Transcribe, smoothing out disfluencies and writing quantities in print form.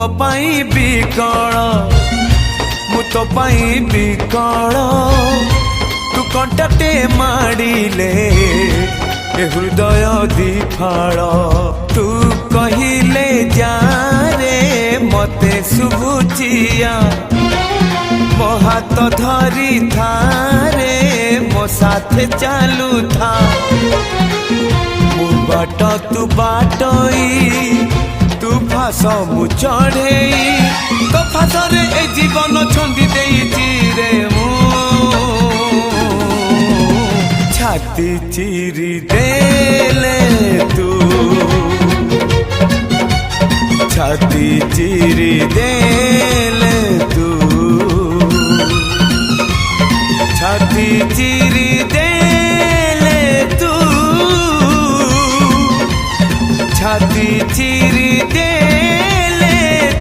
पाई बिकल मु तो पाई बिकल तू कंटाटे माड़िले हृदय दिफाल तू कहिले जा रे मते शुभुचिया मो हाथ धरी थारे मो साथे चालू था मु बाट तू बाटई तू फास मु चढ़े तो फासरे ए जीवन छंदी देइछि रे मु छाती चिरी देले तू छाती चिरी दे